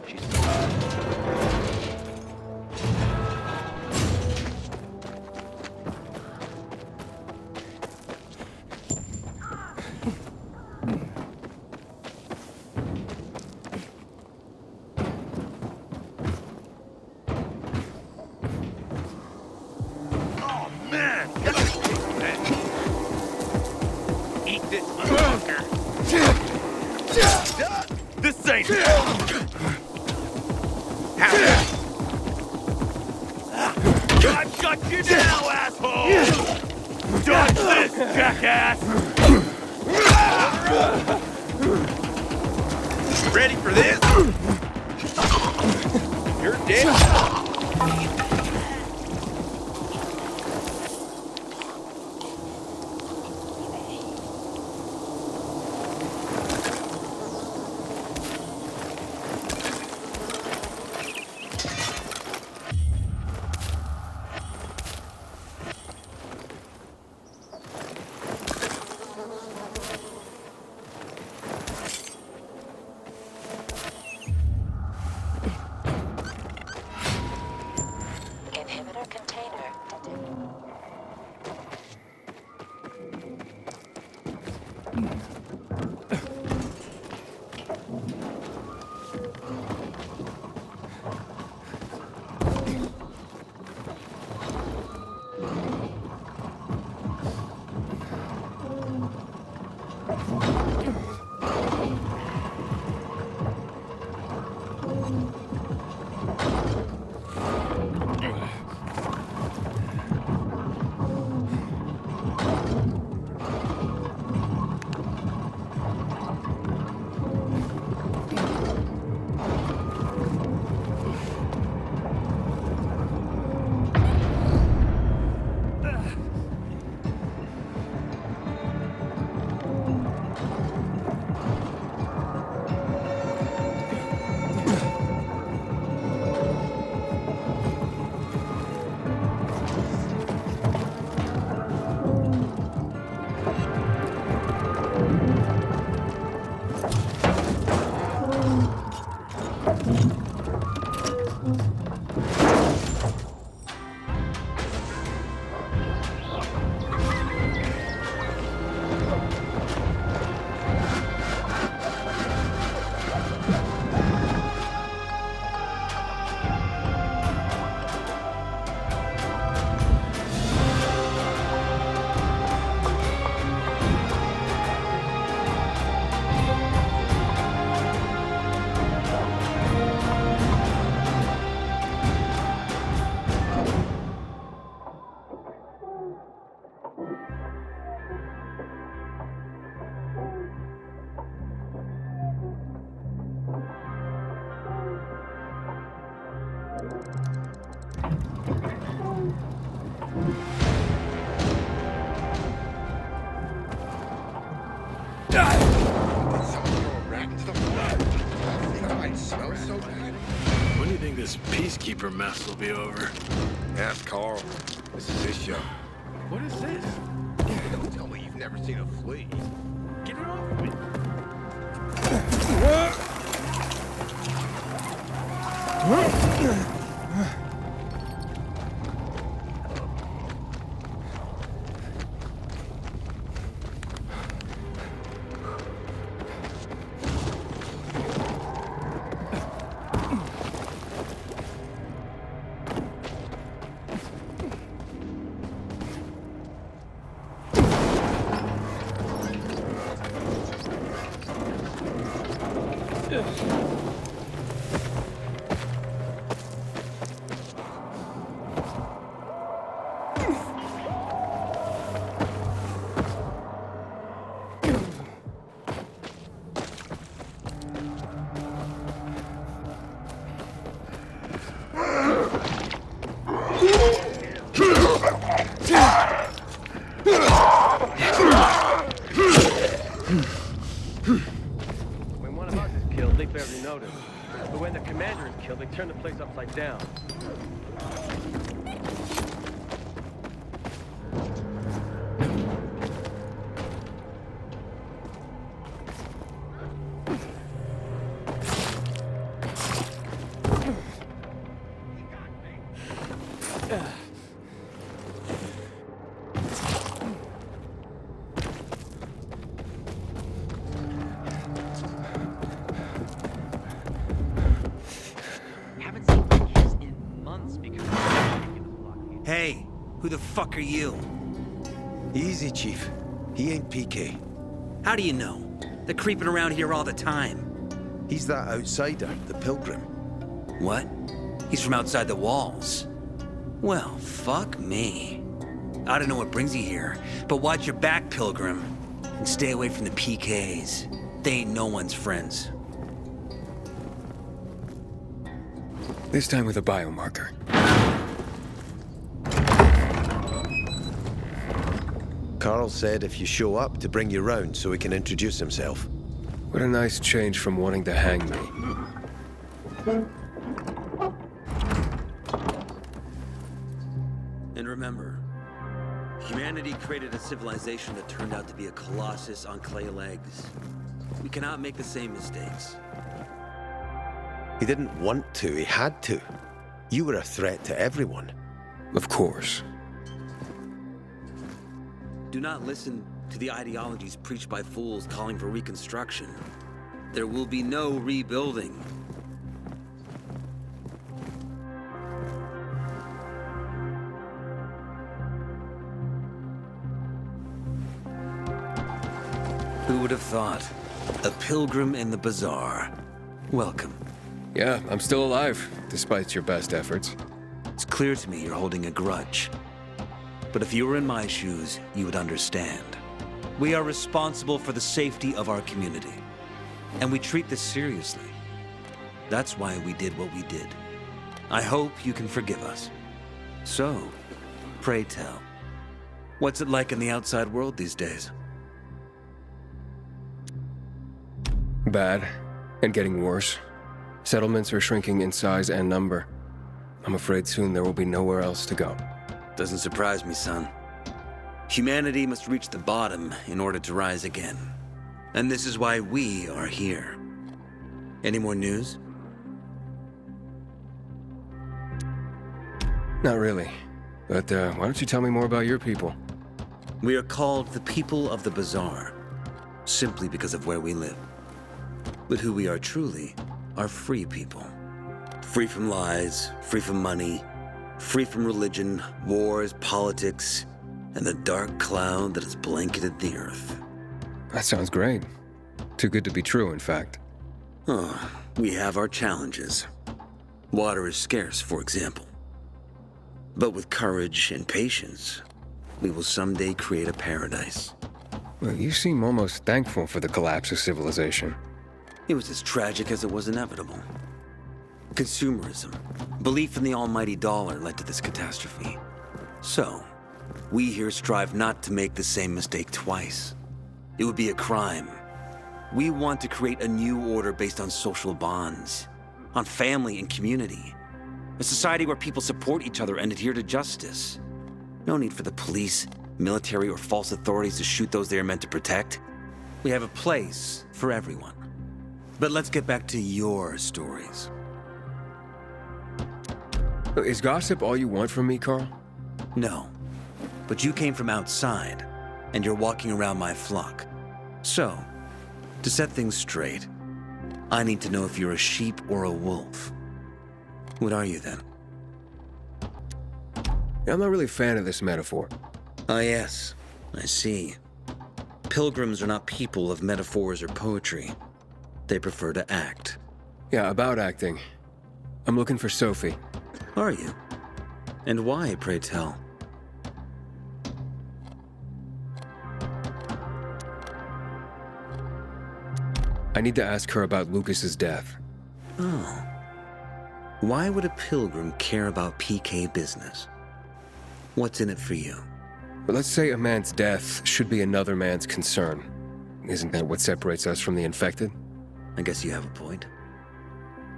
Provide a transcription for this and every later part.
She's this ain't I've got you now, asshole! Dodge this, jackass! Ready for this? You're dead. Inhibitor container detected. When do you think this peacekeeper mess will be over? Ask Carl. This is his show. What is this? Don't tell me you've never seen a flea. Get it off me! When one of us is killed, they barely notice. But when the commander is killed, they turn the place upside down. Haven't seen pictures in months because of the blockade. Hey, who the fuck are you? Easy, Chief. He ain't PK. How do you know? They're creeping around here all the time. He's that outsider, the pilgrim. What? He's from outside the walls. Well, fuck me. I don't know what brings you here, but watch your back, Pilgrim. And stay away from the PKs. They ain't no one's friends. This time with a biomarker. Carl said if you show up to bring you round so he can introduce himself. What a nice change from wanting to hang me. And remember, humanity created a civilization that turned out to be a colossus on clay legs. We cannot make the same mistakes. He didn't want to, he had to. You were a threat to everyone. Of course. Do not listen to the ideologies preached by fools calling for reconstruction. There will be no rebuilding. Who would have thought? A pilgrim in the bazaar. Welcome. Yeah, I'm still alive, despite your best efforts. It's clear to me you're holding a grudge. But if you were in my shoes, you would understand. We are responsible for the safety of our community. And we treat this seriously. That's why we did what we did. I hope you can forgive us. So, pray tell, what's it like in the outside world these days? Bad, and getting worse. Settlements are shrinking in size and number. I'm afraid soon there will be nowhere else to go. Doesn't surprise me, son. Humanity must reach the bottom in order to rise again. And this is why we are here. Any more news? Not really. But why don't you tell me more about your people? We are called the people of the bazaar, simply because of where we live. But who we are truly are free people. Free from lies, free from money, free from religion, wars, politics, and the dark cloud that has blanketed the earth. That sounds great. Too good to be true, in fact. Oh, we have our challenges. Water is scarce, for example. But with courage and patience, we will someday create a paradise. Well, you seem almost thankful for the collapse of civilization. It was as tragic as it was inevitable. Consumerism, belief in the almighty dollar led to this catastrophe. So, we here strive not to make the same mistake twice. It would be a crime. We want to create a new order based on social bonds, on family and community. A society where people support each other and adhere to justice. No need for the police, military, or false authorities to shoot those they are meant to protect. We have a place for everyone. But let's get back to your stories. Is gossip all you want from me, Carl? No, but you came from outside, and you're walking around my flock. So, to set things straight, I need to know if you're a sheep or a wolf. What are you then? Yeah, I'm not really a fan of this metaphor. Ah yes, I see. Pilgrims are not people of metaphors or poetry. They prefer to act. Yeah, about acting. I'm looking for Sophie. Are you? And why, pray tell? I need to ask her about Lucas's death. Oh. Why would a pilgrim care about PK business? What's in it for you? But let's say a man's death should be another man's concern. Isn't that what separates us from the infected? I guess you have a point.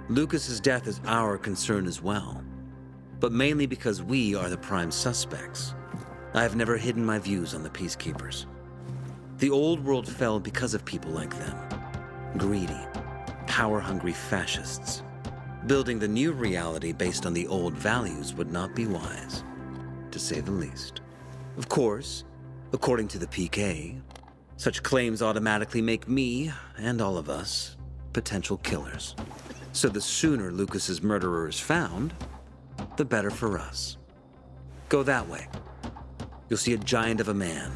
Lucas's death is our concern as well, but mainly because we are the prime suspects. I have never hidden my views on the Peacekeepers. The old world fell because of people like them. Greedy, power-hungry fascists. Building the new reality based on the old values would not be wise. say the least. Of course, according to the PK, such claims automatically make me, and all of us, potential killers. So the sooner Lucas's murderer is found, the better for us. Go that way. You'll see a giant of a man.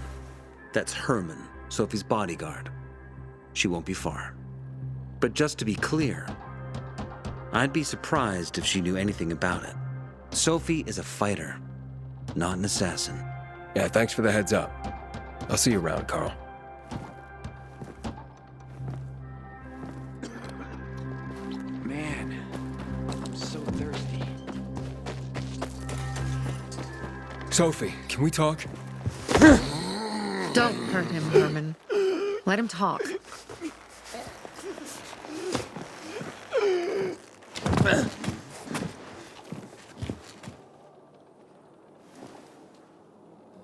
That's Herman, Sophie's bodyguard. She won't be far. But just to be clear, I'd be surprised if she knew anything about it. Sophie is a fighter, not an assassin. Yeah, thanks for the heads up. I'll see you around, Carl. Man, I'm so thirsty. Sophie, can we talk? Don't hurt him, Herman. Let him talk.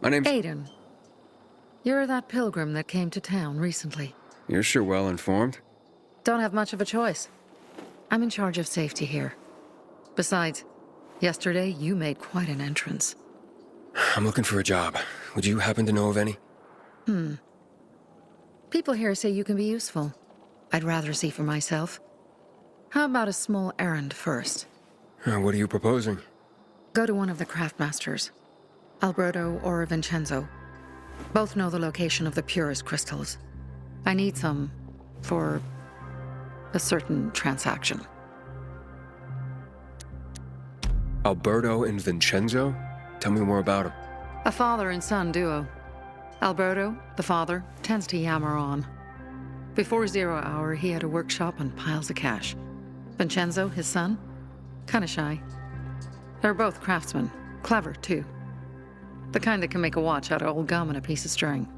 My name's... Aiden. You're that pilgrim that came to town recently. You're sure well informed. Don't have much of a choice. I'm in charge of safety here. Besides, yesterday you made quite an entrance. I'm looking for a job. Would you happen to know of any? People here say you can be useful. I'd rather see for myself. How about a small errand first? What are you proposing? Go to one of the craftmasters. Alberto or Vincenzo. Both know the location of the purest crystals. I need some for a certain transaction. Alberto and Vincenzo? Tell me more about them. A father and son duo. Alberto, the father, tends to yammer on. Before 0 hour, he had a workshop and piles of cash. Vincenzo, his son, kinda shy. They're both craftsmen, clever too. The kind that can make a watch out of old gum and a piece of string.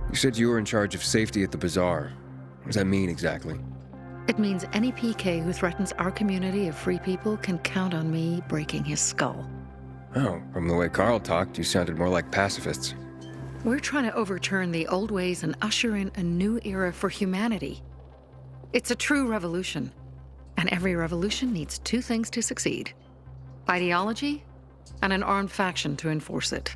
You said you were in charge of safety at the bazaar. What does that mean exactly? It means any PK who threatens our community of free people can count on me breaking his skull. Oh, from the way Carl talked, you sounded more like pacifists. We're trying to overturn the old ways and usher in a new era for humanity. It's a true revolution. And every revolution needs two things to succeed: ideology and an armed faction to enforce it.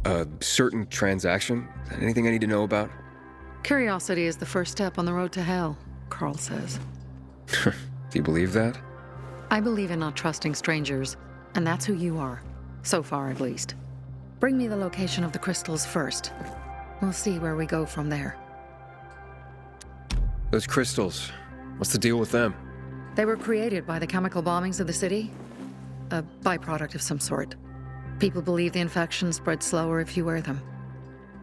A certain transaction? Anything I need to know about? Curiosity is the first step on the road to hell, Carl says. Do you believe that? I believe in not trusting strangers, and that's who you are. So far, at least. Bring me the location of the crystals first. We'll see where we go from there. Those crystals, what's the deal with them? They were created by the chemical bombings of the city. A byproduct of some sort. People believe the infection spreads slower if you wear them.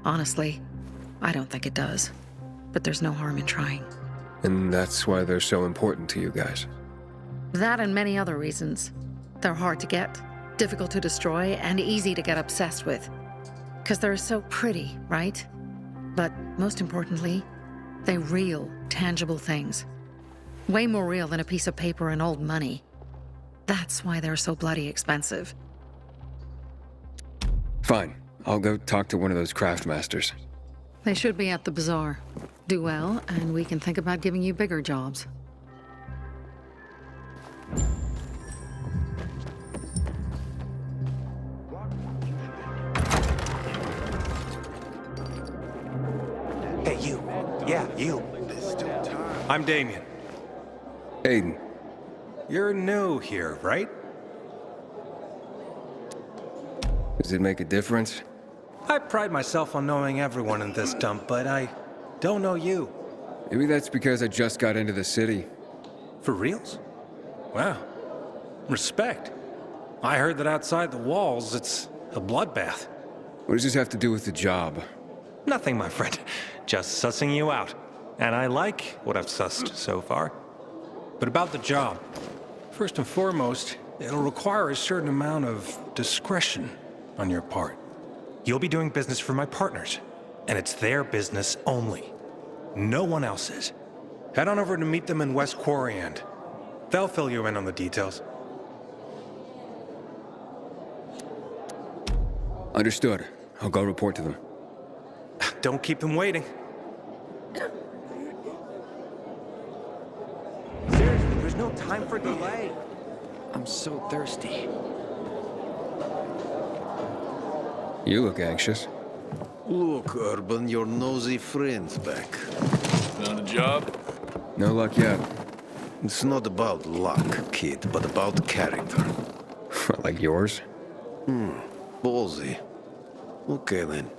Honestly, I don't think it does. But there's no harm in trying. And that's why they're so important to you guys. That and many other reasons. They're hard to get, difficult to destroy, and easy to get obsessed with. Because they're so pretty, right? But most importantly, they're real, tangible things. Way more real than a piece of paper and old money. That's why they're so bloody expensive. Fine, I'll go talk to one of those craftmasters. They should be at the bazaar. Do well, and we can think about giving you bigger jobs. Hey, you. Yeah, you. I'm Damien. Aiden, You're new here, right? does it make a difference? I pride myself on knowing everyone in this dump, but I don't know you. Maybe that's because I just got into the city. For reals? Wow. Respect. I heard that outside the walls, it's a bloodbath. What does this have to do with the job? Nothing, my friend. Just sussing you out. And I like what I've sussed so far. But about the job. First and foremost, it'll require a certain amount of discretion on your part. You'll be doing business for my partners, and it's their business only. No one else's. Head on over to meet them in West Quarry End. They'll fill you in on the details. Understood. I'll go report to them. Don't keep them waiting. Seriously, there's no time for delay. I'm so thirsty. You look anxious. Look, Urban, your nosy friend's back. On the job? No luck yet. It's not about luck, kid, but about character. Like yours? Ballsy. Okay, then.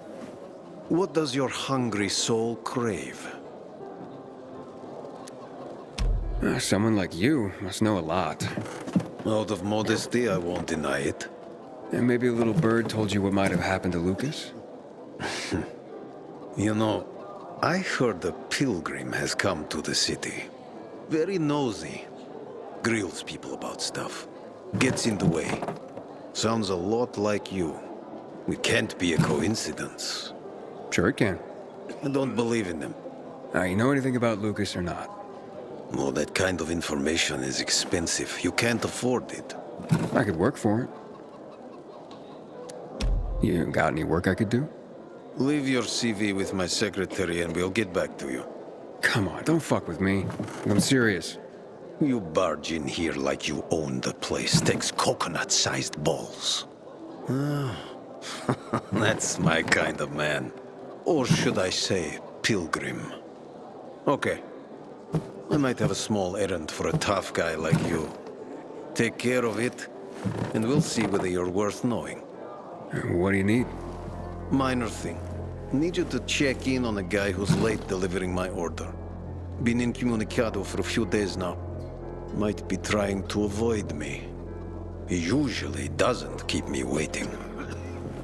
What does your hungry soul crave? Someone like you must know a lot. Out of modesty, I won't deny it. And maybe a little bird told you what might have happened to Lucas? You know, I heard a pilgrim has come to the city. Very nosy. Grills people about stuff. Gets in the way. Sounds a lot like you. It can't be a coincidence. Sure it can. I don't believe in them. Now, you know anything about Lucas or not? Well, that kind of information is expensive. You can't afford it. I could work for it. You got any work I could do? Leave your CV with my secretary and we'll get back to you. Come on, don't fuck with me. I'm serious. You barge in here like you own the place. Takes coconut-sized balls. That's my kind of man. Or should I say, pilgrim. Okay. I might have a small errand for a tough guy like you. Take care of it, and we'll see whether you're worth knowing. What do you need? Minor thing. Need you to check in on a guy who's late delivering my order. Been incommunicado for a few days now. Might be trying to avoid me. He usually doesn't keep me waiting.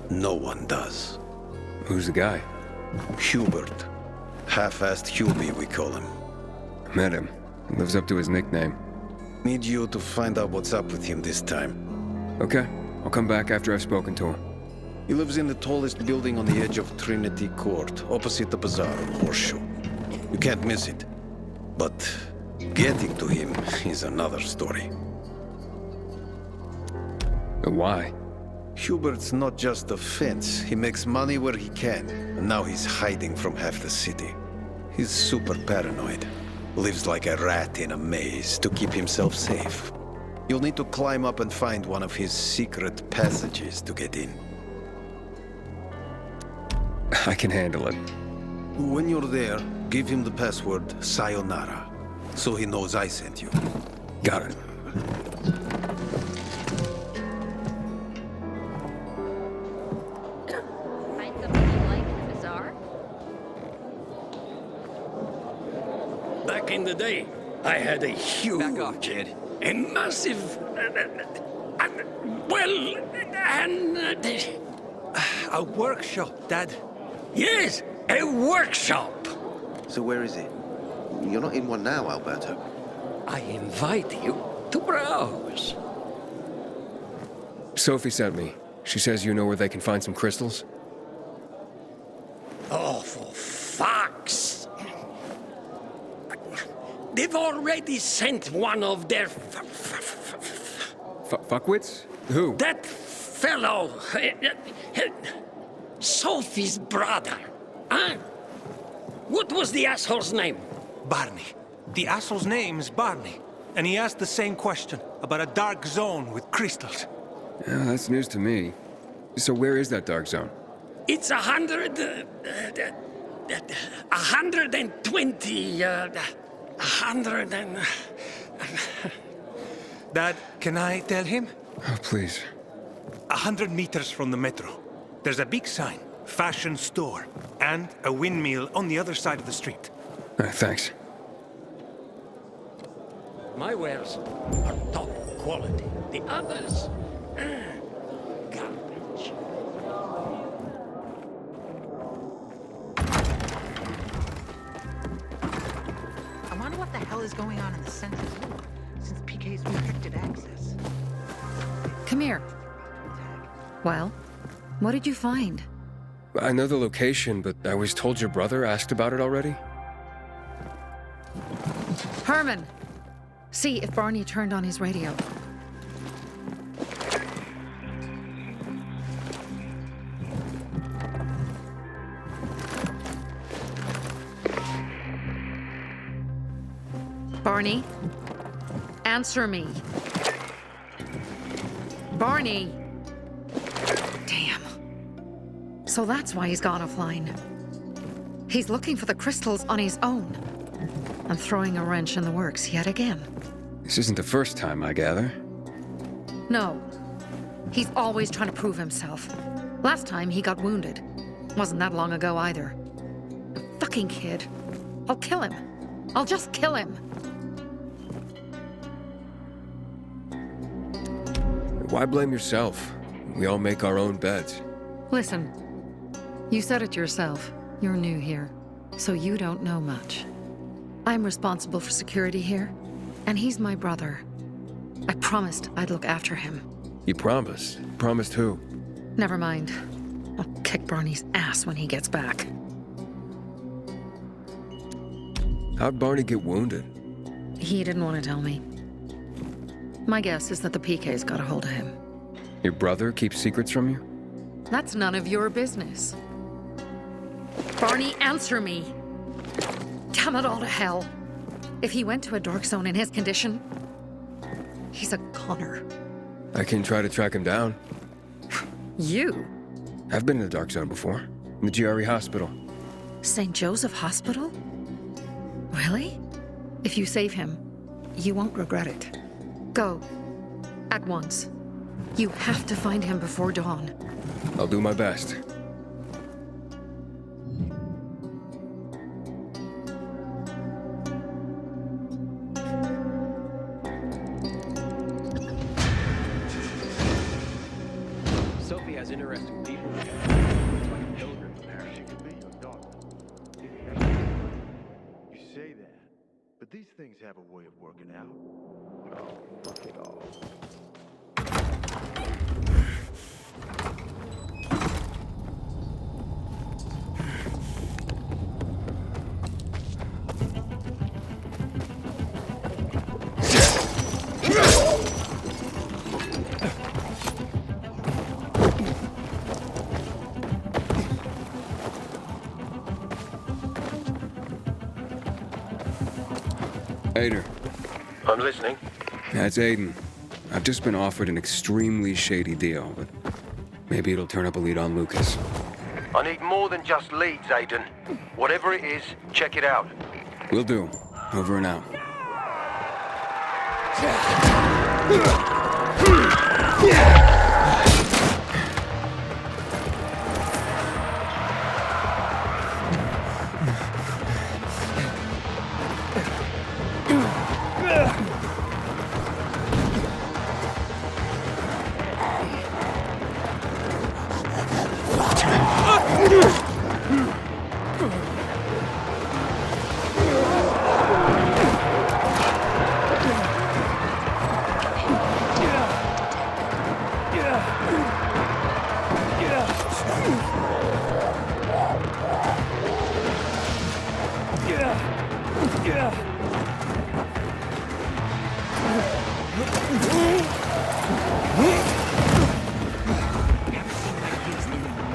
No one does. Who's the guy? Hubert. Half-assed Hubie, we call him. Met him. Lives up to his nickname. Need you to find out what's up with him this time. Okay. I'll come back after I've spoken to him. He lives in the tallest building on the edge of Trinity Court, opposite the bazaar on Horseshoe. You can't miss it. But getting to him is another story. Why? Hubert's not just a fence. He makes money where he can, and now he's hiding from half the city. He's super paranoid. Lives like a rat in a maze to keep himself safe. You'll need to climb up and find one of his secret passages to get in. I can handle it. When you're there, give him the password Sayonara, so he knows I sent you. Got it. Find something you like in the bazaar? Back in the day, I had a huge... Back off, kid. A massive... A workshop, Dad. Yes, a workshop! So where is it? You're not in one now, Alberto. I invite you to browse. Sophie sent me. She says you know where they can find some crystals? Oh, for fuck's... They've already sent one of their... Fuckwits? Who? That fellow... Sophie's brother. Huh? What was the asshole's name? Barney. The asshole's name is Barney. And he asked the same question about a dark zone with crystals. Yeah, that's news to me. So where is that dark zone? It's 120... 100 and... Dad, can I tell him? Oh, please. 100 meters from the metro. There's a big sign, fashion store, and a windmill on the other side of the street. Thanks. My wares are top quality. The others... garbage. I wonder what the hell is going on in the central loop, since PK's restricted access. Come here. Well, what did you find? I know the location, but I was told your brother asked about it already. Herman! See if Barney turned on his radio. Barney, answer me. Barney! Damn. So that's why he's gone offline. He's looking for the crystals on his own. And throwing a wrench in the works yet again. This isn't the first time, I gather. No. He's always trying to prove himself. Last time he got wounded. Wasn't that long ago either. The fucking kid. I'll kill him. I'll just kill him. Why blame yourself? We all make our own beds. Listen. You said it yourself. You're new here. So you don't know much. I'm responsible for security here. And he's my brother. I promised I'd look after him. You promised? Promised who? Never mind. I'll kick Barney's ass when he gets back. How'd Barney get wounded? He didn't want to tell me. My guess is that the PK's got a hold of him. Your brother keeps secrets from you? That's none of your business. Barney, answer me! Damn it all to hell! If he went to a dark zone in his condition, he's a goner. I can try to track him down. You? I've been in the dark zone before. In the GRE hospital. St. Joseph Hospital? Really? If you save him, you won't regret it. Go. At once. You have to find him before dawn. I'll do my best. Sophie has interesting people. Like a pilgrim from Paris. She could be your daughter. You say that, but these things have a way of working out. Oh, fuck it all. Ader. I'm listening. That's Aiden. I've just been offered an extremely shady deal, but maybe it'll turn up a lead on Lucas. I need more than just leads, Aiden. Whatever it is, check it out. Will do. Over and out.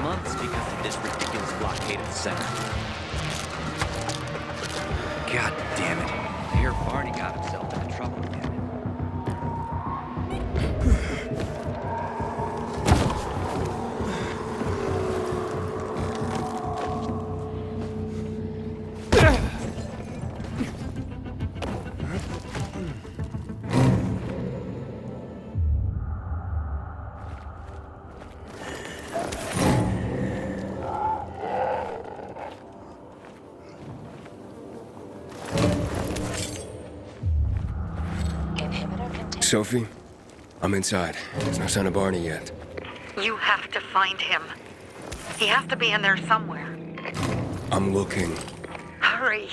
Months because of this ridiculous blockade of the center. God damn it. I hear Barney got himself into trouble again. Sophie, I'm inside. There's no sign of Barney yet. You have to find him. He has to be in there somewhere. I'm looking. Hurry.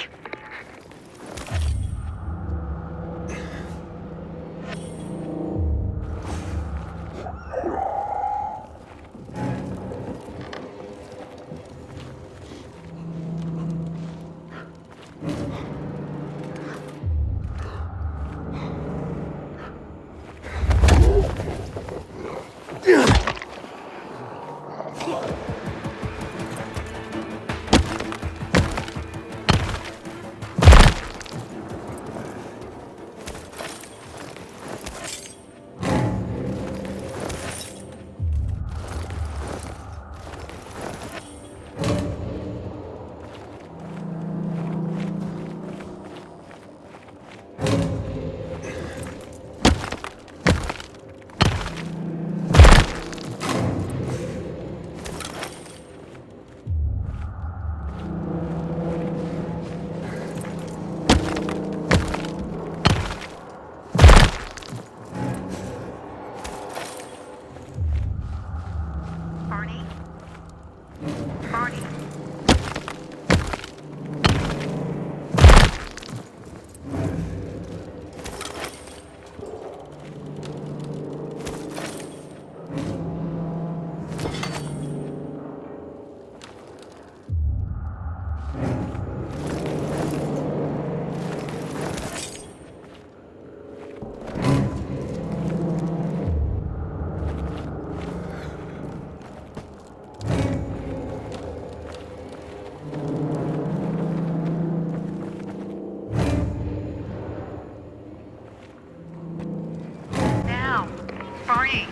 Barney!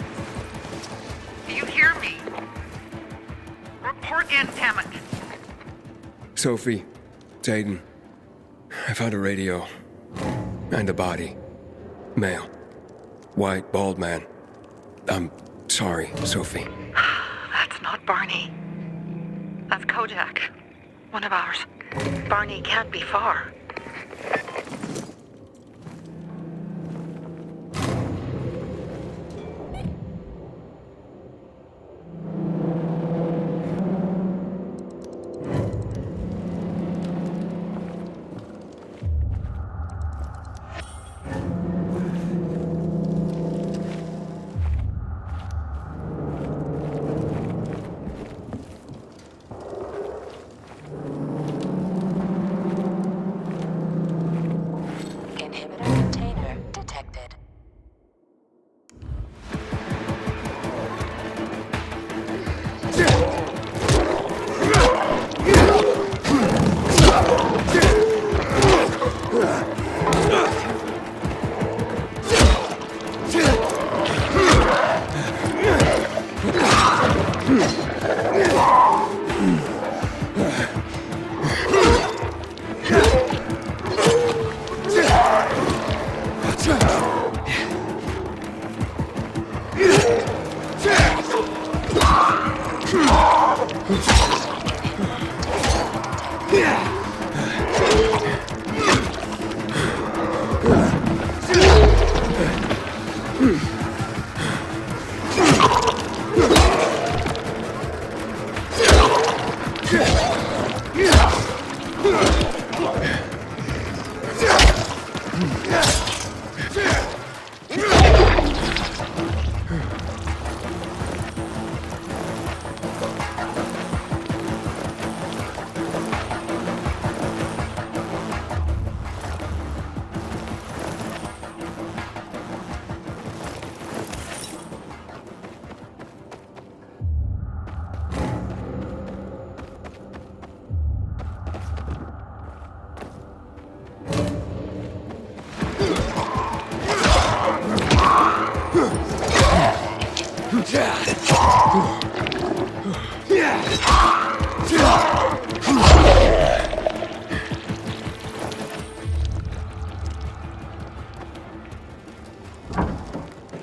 Do you hear me? Report in, damn it! Sophie, it's Aiden. I found a radio. And a body. Male. White, bald man. I'm sorry, Sophie. That's not Barney. That's Kojak. One of ours. Barney can't be far. Inhibitor container detected.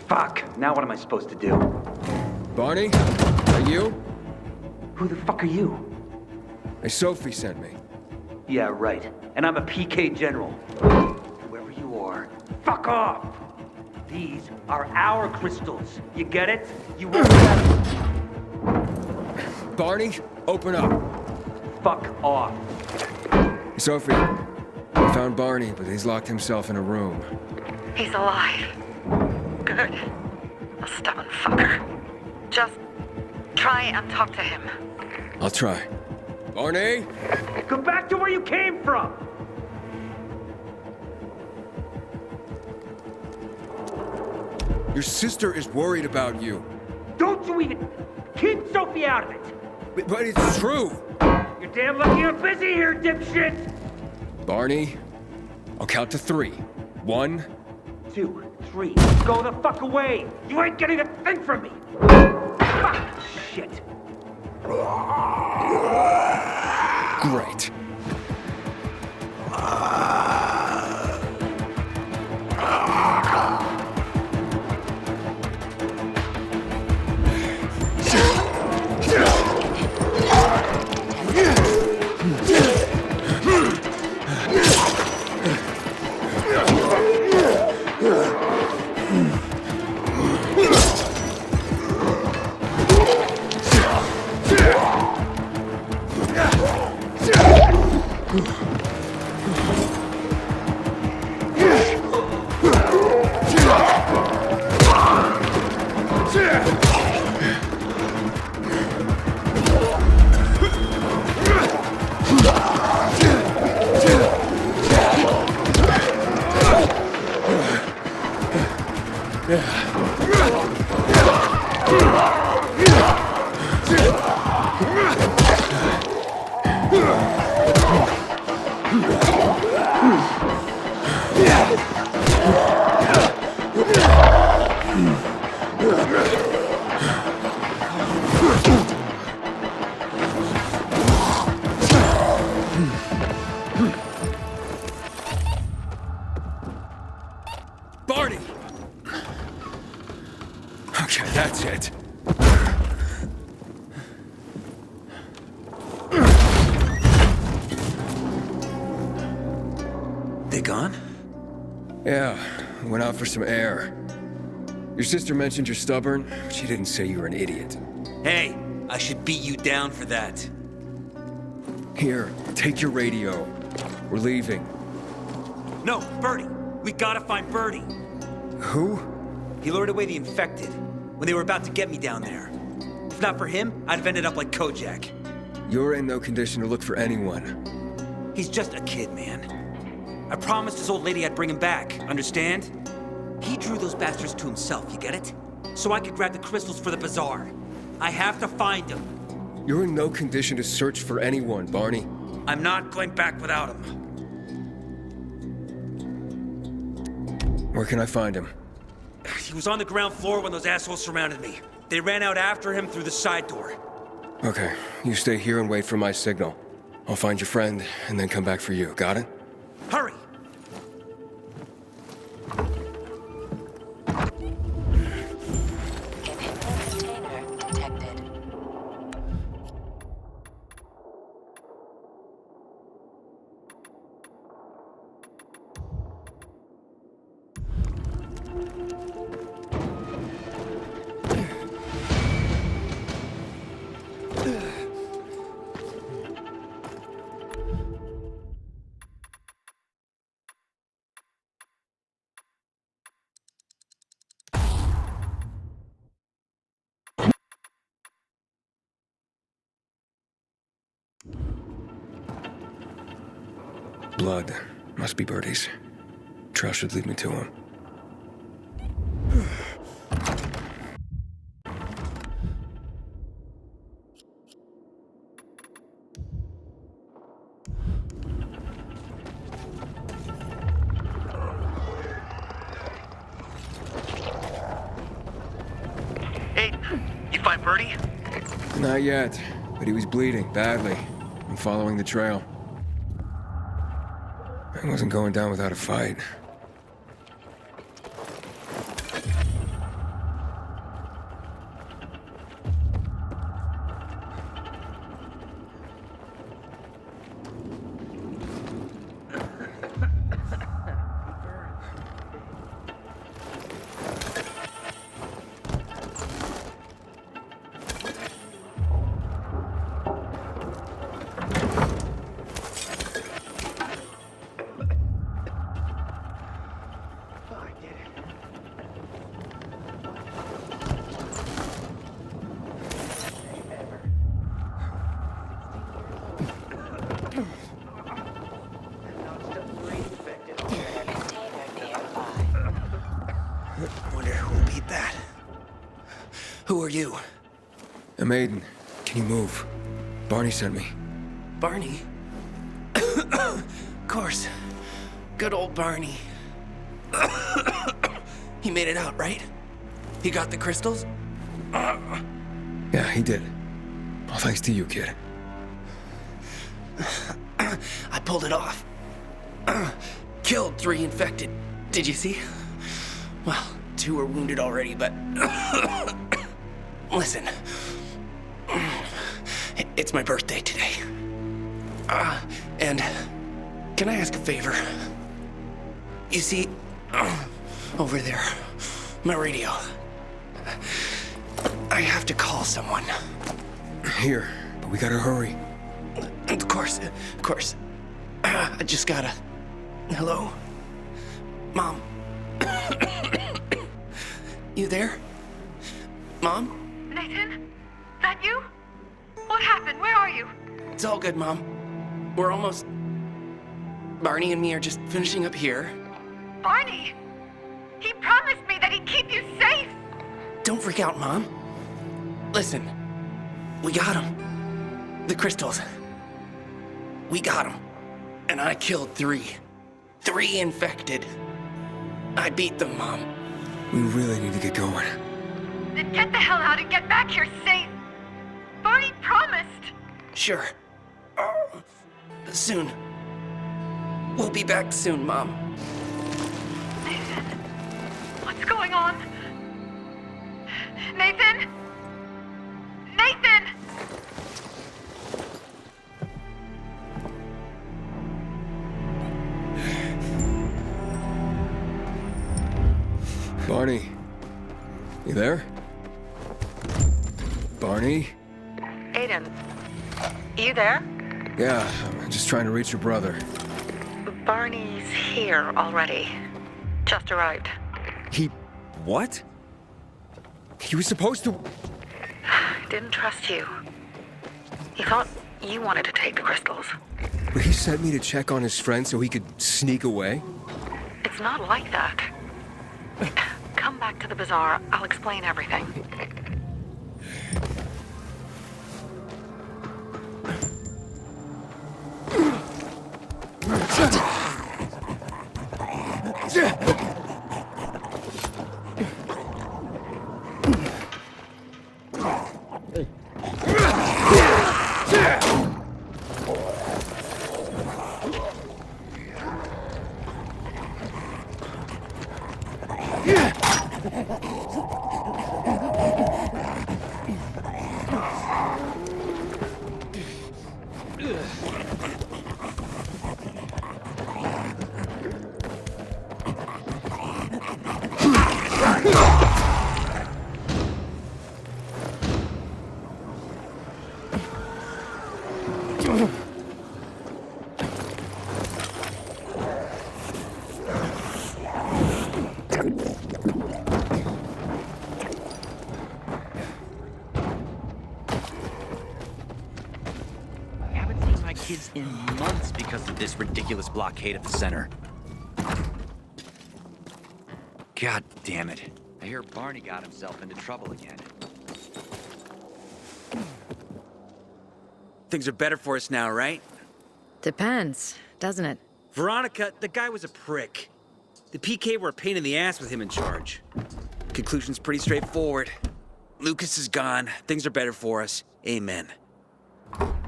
Fuck, now what am I supposed to do? Barney? Are you? Who the fuck are you? Hey, Sophie sent me. Yeah, right. And I'm a PK general. Whoever you are, fuck off! These are our crystals. You get it? You won't have... Barney, open up. Fuck off. Sophie, I found Barney, but he's locked himself in a room. He's alive. Good. A stubborn fucker. Just try and talk to him. I'll try. Barney? Go back to where you came from! Your sister is worried about you. Don't you even... Keep Sophie out of it! But it's true. You're damn lucky I'm busy here, dipshit! Barney, I'll count to 3. 1, 2, 3. Go the fuck away! You ain't getting a thing from me! Fuck! Shit! Great. Barney! Okay, that's it. They gone? Yeah, went out for some air. Your sister mentioned you're stubborn, but she didn't say you were an idiot. Hey, I should beat you down for that. Here, take your radio. We're leaving. No, Bertie. We gotta find Bertie. Who? He lured away the infected when they were about to get me down there. If not for him, I'd have ended up like Kojak. You're in no condition to look for anyone. He's just a kid, man. I promised his old lady I'd bring him back, understand? He drew those bastards to himself, you get it? So I could grab the crystals for the bazaar. I have to find him. You're in no condition to search for anyone, Barney. I'm not going back without him. Where can I find him? He was on the ground floor when those assholes surrounded me. They ran out after him through the side door. Okay, you stay here and wait for my signal. I'll find your friend and then come back for you. Got it? Hurry! Container detected. Blood. Must be Bertie's. Trail should lead me to him. Hey, you find Bertie? Not yet, but he was bleeding badly. I'm following the trail. I wasn't going down without a fight. Wonder who beat that. Who are you? I'm Aiden. Can you move? Barney sent me. Barney? Of course. Good old Barney. He made it out, right? He got the crystals? Yeah, he did. All thanks to you, kid. I pulled it off. Killed 3 infected. Did you see? Well, 2 are wounded already, but... Listen. It's my birthday today. And can I ask a favor? You see, over there, my radio. I have to call someone. Here, but we gotta hurry. Of course. I just gotta... Hello? Mom? You there? Mom? Nathan? That you? What happened? Where are you? It's all good, Mom. We're almost... Barney and me are just finishing up here. Barney! He promised me that he'd keep you safe! Don't freak out, Mom. Listen, we got him. The crystals. We got him. And I killed 3. 3 infected. I beat them, Mom. We really need to get going. Then get the hell out and get back here safe! Barney promised! Sure. Soon. We'll be back soon, Mom. Nathan, Nathan? Nathan! Barney. You there? Barney? Aiden, you there? Yeah, I'm just trying to reach your brother. Barney's here already. Just arrived. He... what? He was supposed to... Didn't trust you. He thought you wanted to take the crystals. But he sent me to check on his friend so he could sneak away? It's not like that. Come back to the bazaar. I'll explain everything. Kids in months because of this ridiculous blockade at the center. God damn it. I hear Barney got himself into trouble again. Things are better for us now, right? Depends, doesn't it? Veronica, the guy was a prick. The PK were a pain in the ass with him in charge. Conclusion's pretty straightforward. Lucas is gone. Things are better for us. Amen.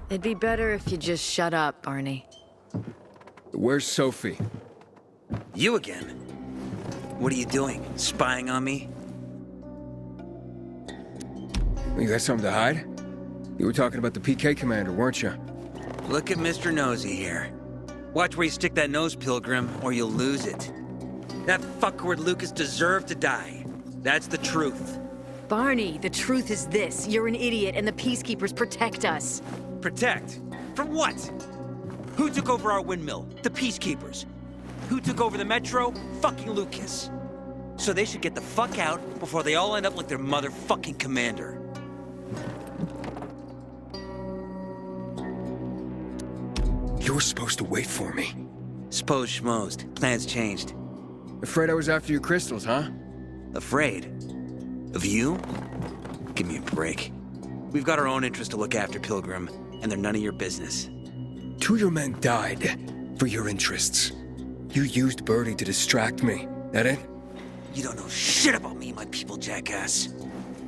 It'd be better if you just shut up, Barney. Where's Sophie? You again? What are you doing? Spying on me? You got something to hide? You were talking about the PK commander, weren't you? Look at Mr. Nosy here. Watch where you stick that nose, Pilgrim, or you'll lose it. That fuckward Lucas deserved to die. That's the truth. Barney, the truth is this. You're an idiot, and the Peacekeepers protect us. Protect? From what? Who took over our windmill? The Peacekeepers. Who took over the Metro? Fucking Lucas. So they should get the fuck out before they all end up like their motherfucking commander. You were supposed to wait for me. Suppose schmozed. Plans changed. Afraid I was after your crystals, huh? Afraid? Of you? Give me a break. We've got our own interests to look after, Pilgrim, and they're none of your business. 2 of your men died for your interests. You used Birdie to distract me. That it? You don't know shit about me, my people, jackass.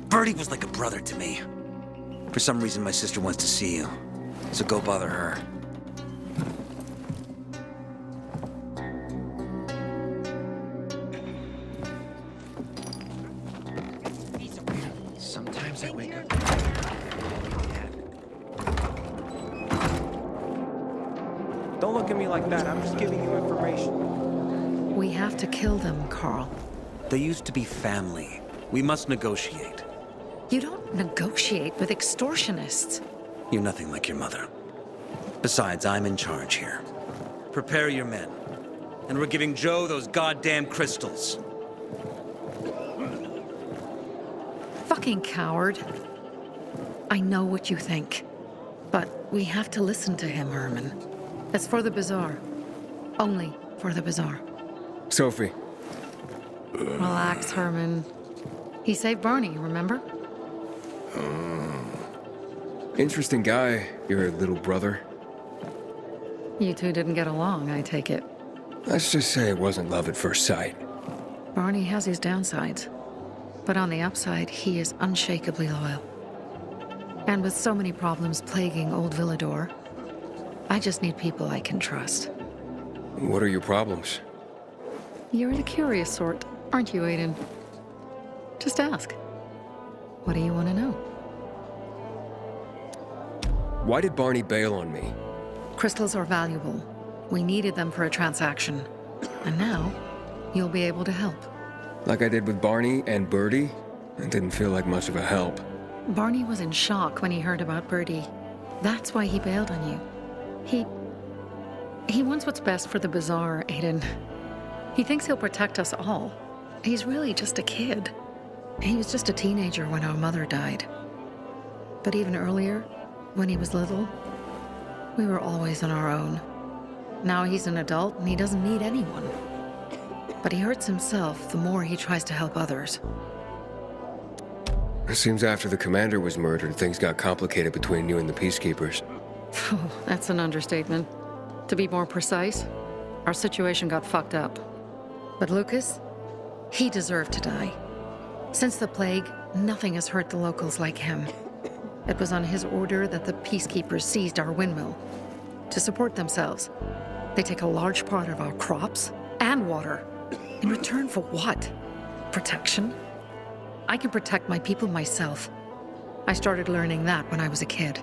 Birdie was like a brother to me. For some reason, my sister wants to see you. So go bother her. Sometimes I wake up... Don't look at me like that. I'm just giving you information. We have to kill them, Carl. They used to be family. We must negotiate. You don't negotiate with extortionists. You're nothing like your mother. Besides, I'm in charge here. Prepare your men. And we're giving Joe those goddamn crystals. Fucking coward. I know what you think. But we have to listen to him, Herman. It's for the bazaar. Only for the bazaar. Sophie. Relax, Herman. He saved Barney, remember? Interesting guy, your little brother. You two didn't get along, I take it. Let's just say it wasn't love at first sight. Barney has his downsides. But on the upside, he is unshakably loyal. And with so many problems plaguing Old Villador, I just need people I can trust. What are your problems? You're the curious sort, aren't you, Aiden? Just ask. What do you want to know? Why did Barney bail on me? Crystals are valuable. We needed them for a transaction. And now, you'll be able to help. Like I did with Barney and Birdie? It didn't feel like much of a help. Barney was in shock when he heard about Birdie. That's why he bailed on you. He wants what's best for the Bazaar, Aiden. He thinks he'll protect us all. He's really just a kid. He was just a teenager when our mother died. But even earlier, when he was little, we were always on our own. Now he's an adult and he doesn't need anyone. But he hurts himself the more he tries to help others. It seems after the commander was murdered, things got complicated between you and the Peacekeepers. Oh, that's an understatement. To be more precise, our situation got fucked up. But Lucas, he deserved to die. Since the plague, nothing has hurt the locals like him. It was on his order that the Peacekeepers seized our windmill. To support themselves, they take a large part of our crops and water. In return for what? Protection? I can protect my people myself. I started learning that when I was a kid.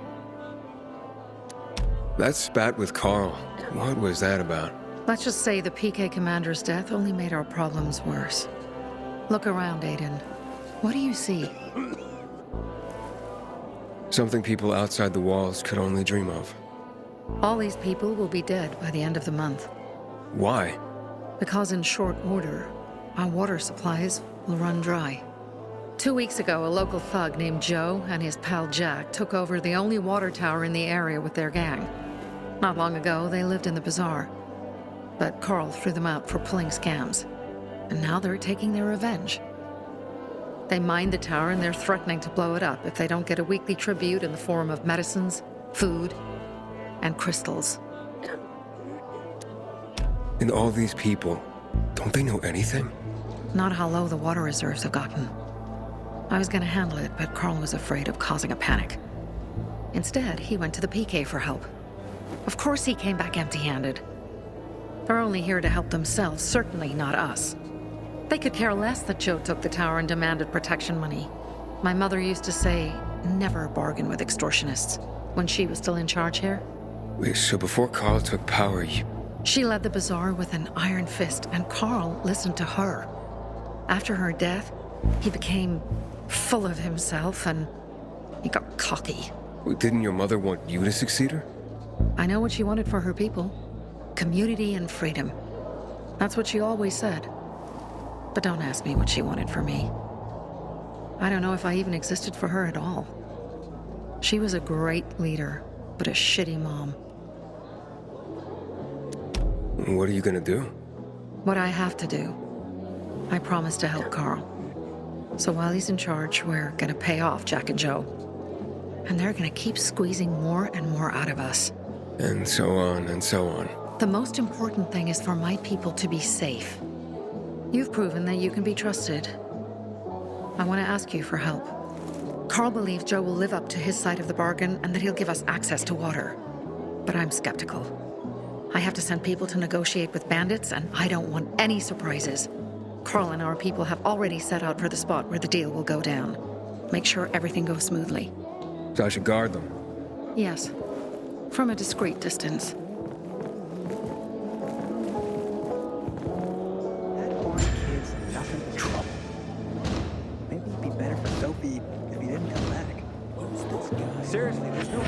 That spat with Carl, what was that about? Let's just say the PK commander's death only made our problems worse. Look around, Aiden. What do you see? Something people outside the walls could only dream of. All these people will be dead by the end of the month. Why? Because in short order, our water supplies will run dry. 2 weeks ago, a local thug named Joe and his pal Jack took over the only water tower in the area with their gang. Not long ago, they lived in the bazaar. But Carl threw them out for pulling scams. And now they're taking their revenge. They mined the tower and they're threatening to blow it up if they don't get a weekly tribute in the form of medicines, food, and crystals. And all these people, don't they know anything? Not how low the water reserves have gotten. I was gonna handle it, but Carl was afraid of causing a panic. Instead, he went to the PK for help. Of course he came back empty-handed. They're only here to help themselves, certainly not us. They could care less that Joe took the tower and demanded protection money. My mother used to say, never bargain with extortionists, when she was still in charge here. Wait, so before Carl took power, She led the bazaar with an iron fist, and Carl listened to her. After her death, he became full of himself, and he got cocky. Wait, didn't your mother want you to succeed her? I know what she wanted for her people. Community and freedom. That's what she always said. But don't ask me what she wanted for me. I don't know if I even existed for her at all. She was a great leader, but a shitty mom. What are you gonna do? What I have to do. I promised to help Carl. So while he's in charge, we're gonna pay off Jack and Joe. And they're gonna keep squeezing more and more out of us. And so on and so on. The most important thing is for my people to be safe. You've proven that you can be trusted. I want to ask you for help. Carl believes Joe will live up to his side of the bargain and that he'll give us access to water. But I'm skeptical. I have to send people to negotiate with bandits, and I don't want any surprises. Carl and our people have already set out for the spot where the deal will go down. Make sure everything goes smoothly. So I should guard them? Yes. From a discreet distance. Nothing but trouble. Maybe it'd be better for Sophie if he didn't come back. Who's this guy? Seriously, there's no